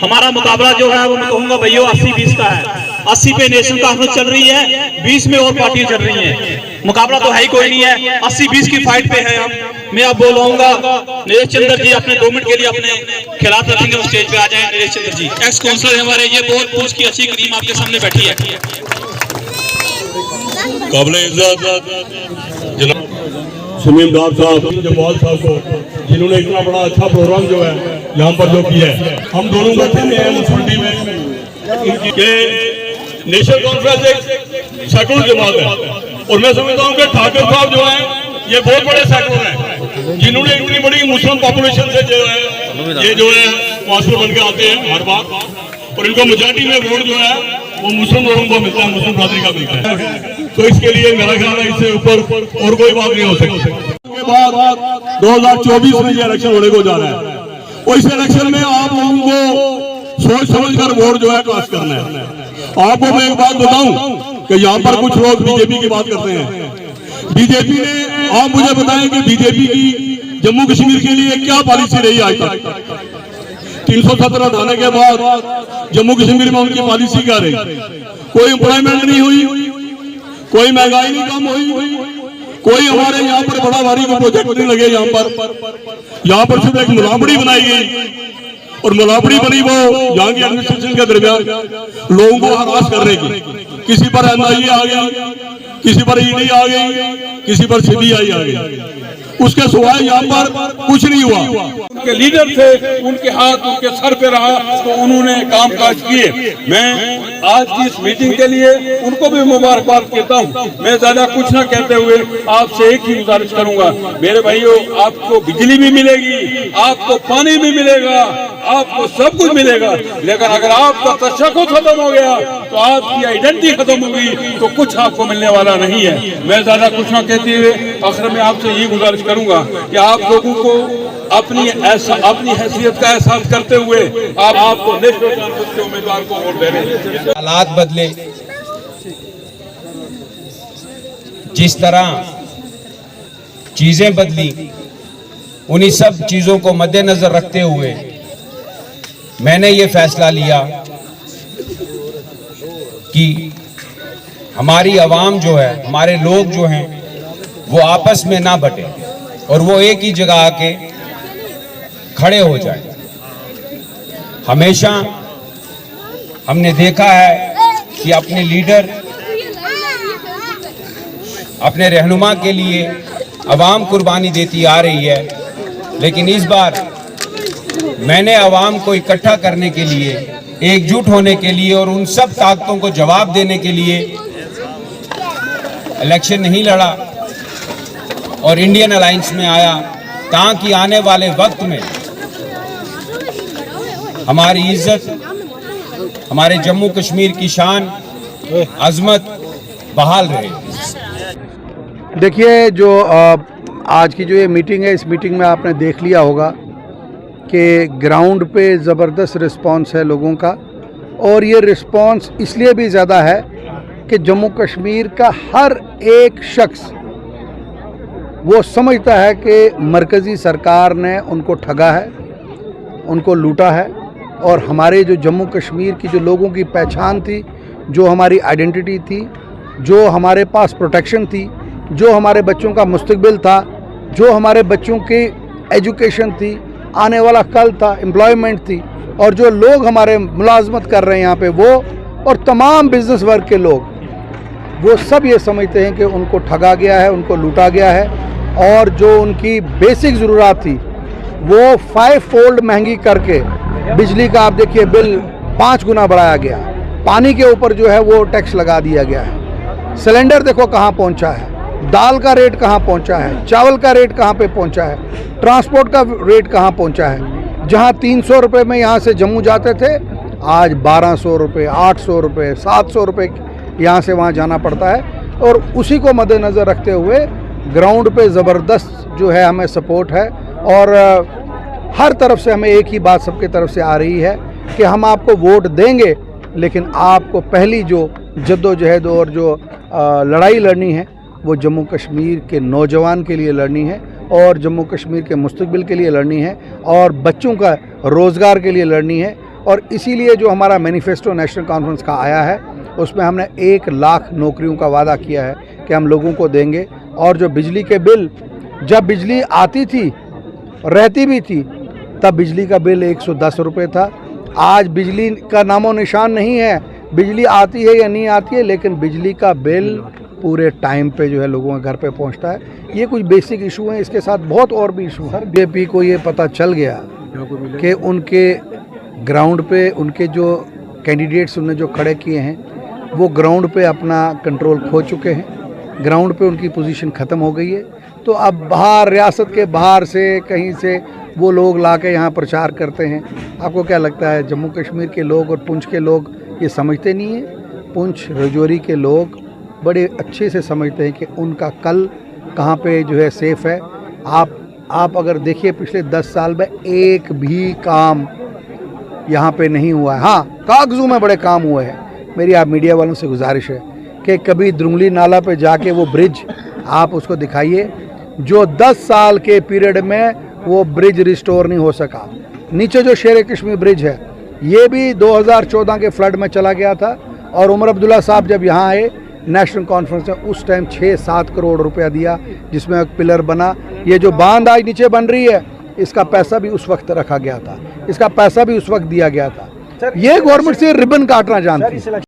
हमारा मुकाबला जो है वो मैं कहूँगा भैया 80-20 का है। 80 पे नेशनल कॉन्फ्रेंस चल रही है, 20 में और पार्टी चल रही है। मुकाबला तो है ही कोई नहीं है, 80-20 की फाइट पे है हम। मैं अब बोलूँगा नरेश चंद्र जी अपने 2 मिनट के लिए अपने खिलाफ रखेंगे, स्टेज पे आ जाए नरेश चंद्र जी। एक्स काउंसलर हमारे, ये बहुत पूछ की अच्छी करीम आपके सामने बैठी है। काबिल इज्जत सुनील दार साहब, जमाल साहब को, जिन्होंने इतना बड़ा अच्छा प्रोग्राम जो है यहाँ पर जो किया है। हम दोनों बैठे हैं मुसल्टी में, इनके नेशनल कॉन्फ्रेंस एक सेकुलर जमात है और मैं समझता हूँ कि ठाकुर साहब जो है ये बहुत बड़े सेकुलर हैं, जिन्होंने इतनी बड़ी मुस्लिम पॉपुलेशन से जो है ये जो है काउंसिलर बन के आते हैं हर बार, और इनको मेजॉरिटी में वोट जो है वो मुस्लिम लोगों को मिलता है, मुस्लिम बरादरी का मिलता है। तो इसके लिए मेरा ख्याल है इससे ऊपर और कोई बात नहीं हो सकती। उसके बाद 2024 में ये इलेक्शन होने को जा रहा है और इस इलेक्शन में आप लोगों को सोच समझ कर वोट जो है कास्ट करना है। आपको मैं एक बात बताऊं कि यहाँ पर कुछ लोग बीजेपी की बात करते हैं। बीजेपी ने, आप मुझे बताएं कि बीजेपी की जम्मू कश्मीर के लिए क्या पॉलिसी रही आज तक? 370 हटाने के बाद जम्मू कश्मीर में उनकी पॉलिसी क्या रही? कोई एम्प्लॉयमेंट नहीं हुई, कोई महंगाई नहीं कम हुई, कोई हमारे यहाँ पर बड़ा भारी को प्रोजेक्ट नहीं लगे। यहाँ पर सिर्फ एक मुलाबड़ी बनाई गई और मुलाबड़ी बनी वो यहाँ की एडमिनिस्ट्रेशन के दरमियान लोगों को हरास करने की। किसी पर एनआईए आ गई, किसी पर ईडी आ गई, किसी पर सीबीआई आ गई, उसके सिवाय यहाँ पर कुछ नहीं हुआ। उनके लीडर थे, उनके हाथ उनके सर पे रहा तो उन्होंने कामकाज किए। मैं आज की इस मीटिंग के लिए उनको भी मुबारकबाद कहता हूँ। मैं ज्यादा कुछ ना कहते हुए आपसे एक ही गुजारिश करूंगा, मेरे भाइयों, आपको बिजली भी मिलेगी, आपको पानी भी मिलेगा, आपको सब कुछ मिलेगा, लेकिन अगर आपका तशक्कुर खत्म हो गया तो आपकी आइडेंटिटी खत्म होगी, तो कुछ आपको मिलने वाला नहीं है। मैं ज्यादा कुछ ना कहते हुए आखिर में आपसे यही गुजारिश करूंगा कि आप लोगों को अपनी हैसियत का एहसास करते हुए आपको नेशनल कॉन्फ्रेंस के उम्मीदवार को वोट देने। हालात बदले, जिस तरह चीजें बदली, उन्हीं सब चीजों को मद्देनजर रखते हुए मैंने ये फैसला लिया कि हमारी आवाम जो है, हमारे लोग जो हैं, वो आपस में ना बटे और वो एक ही जगह आके खड़े हो जाए। हमेशा हमने देखा है कि अपने लीडर, अपने रहनुमा के लिए आवाम कुर्बानी देती आ रही है, लेकिन इस बार मैंने आवाम को इकट्ठा करने के लिए, एकजुट होने के लिए और उन सब ताकतों को जवाब देने के लिए इलेक्शन नहीं लड़ा और इंडियन अलायंस में आया, ताकि आने वाले वक्त में हमारी इज्जत, हमारे जम्मू कश्मीर की शान, अजमत बहाल रहे। देखिए, जो आज की जो ये मीटिंग है, इस मीटिंग में आपने देख लिया होगा कि ग्राउंड पे ज़बरदस्त रिस्पांस है लोगों का, और ये रिस्पांस इसलिए भी ज़्यादा है कि जम्मू कश्मीर का हर एक शख्स वो समझता है कि मरकज़ी सरकार ने उनको ठगा है, उनको लूटा है, और हमारे जो जम्मू कश्मीर की जो लोगों की पहचान थी, जो हमारी आइडेंटिटी थी, जो हमारे पास प्रोटेक्शन थी, जो हमारे बच्चों का मुस्तकबिल था, जो हमारे बच्चों की एजुकेशन थी, आने वाला कल था, एम्प्लॉयमेंट थी, और जो लोग हमारे मुलाजमत कर रहे हैं यहाँ पे, वो और तमाम बिजनेस वर्ग के लोग, वो सब ये समझते हैं कि उनको ठगा गया है, उनको लूटा गया है, और जो उनकी बेसिक ज़रूरत थी वो 5 फोल्ड महंगी करके, बिजली का आप देखिए बिल 5 गुना बढ़ाया गया, पानी के ऊपर जो है वो टैक्स लगा दिया गया है, सिलेंडर देखो कहाँ पहुँचा है, दाल का रेट कहाँ पहुँचा है, चावल का रेट कहाँ पे पहुँचा है, ट्रांसपोर्ट का रेट कहाँ पहुँचा है। जहाँ 300 रुपये में यहाँ से जम्मू जाते थे, आज 1200 रुपये, 800 रुपये, 700 रुपये यहाँ से वहाँ जाना पड़ता है। और उसी को मद्देनज़र रखते हुए ग्राउंड पे ज़बरदस्त जो है हमें सपोर्ट है, और हर तरफ से हमें एक ही बात सबके तरफ से आ रही है कि हम आपको वोट देंगे, लेकिन आपको पहली जो जद्दोजहद और जो लड़ाई लड़नी है वो जम्मू कश्मीर के नौजवान के लिए लड़नी है, और जम्मू कश्मीर के मुस्तकबिल के लिए लड़नी है, और बच्चों का रोज़गार के लिए लड़नी है, और इसीलिए जो हमारा मैनिफेस्टो नेशनल कॉन्फ्रेंस का आया है उसमें हमने 1 लाख नौकरियों का वादा किया है कि हम लोगों को देंगे। और जो बिजली के बिल, जब बिजली आती थी रहती भी थी तब बिजली का बिल 110 रुपये था। आज बिजली का नामो निशान नहीं है, बिजली आती है या नहीं आती है, लेकिन बिजली का बिल पूरे टाइम पे जो है लोगों के घर पे पहुंचता है। ये कुछ बेसिक इशू हैं, इसके साथ बहुत और भी इशू हैं। बीजेपी को ये पता चल गया कि उनके ग्राउंड पे उनके जो कैंडिडेट्स उन्होंने जो खड़े किए हैं वो ग्राउंड पे अपना कंट्रोल खो चुके हैं, ग्राउंड पे उनकी पोजीशन ख़त्म हो गई है। तो अब बाहर, रियासत के बाहर से कहीं से वो लोग ला के यहाँ प्रचार करते हैं। आपको क्या लगता है जम्मू कश्मीर के लोग और पुंछ के लोग ये समझते नहीं हैं? पुंछ राजौरी के लोग बड़े अच्छे से समझते हैं कि उनका कल कहाँ पे जो है सेफ है। आप अगर देखिए पिछले 10 साल में एक भी काम यहाँ पे नहीं हुआ है। हाँ, कागजों में बड़े काम हुए हैं। मेरी आप मीडिया वालों से गुजारिश है कि कभी द्रुंगली नाला पे जाके वो ब्रिज आप उसको दिखाइए जो 10 साल के पीरियड में वो ब्रिज रिस्टोर नहीं हो सका। नीचे जो शेर कश्मीर ब्रिज है ये भी 2014 के फ्लड में चला गया था और उमर अब्दुल्ला साहब जब यहाँ आए नेशनल कॉन्फ्रेंस में उस टाइम 6-7 करोड़ रुपया दिया जिसमें एक पिलर बना। ये जो बांध आज नीचे बन रही है इसका पैसा भी उस वक्त रखा गया था, इसका पैसा भी उस वक्त दिया गया था। ये गवर्नमेंट से रिबन काटना जानती है।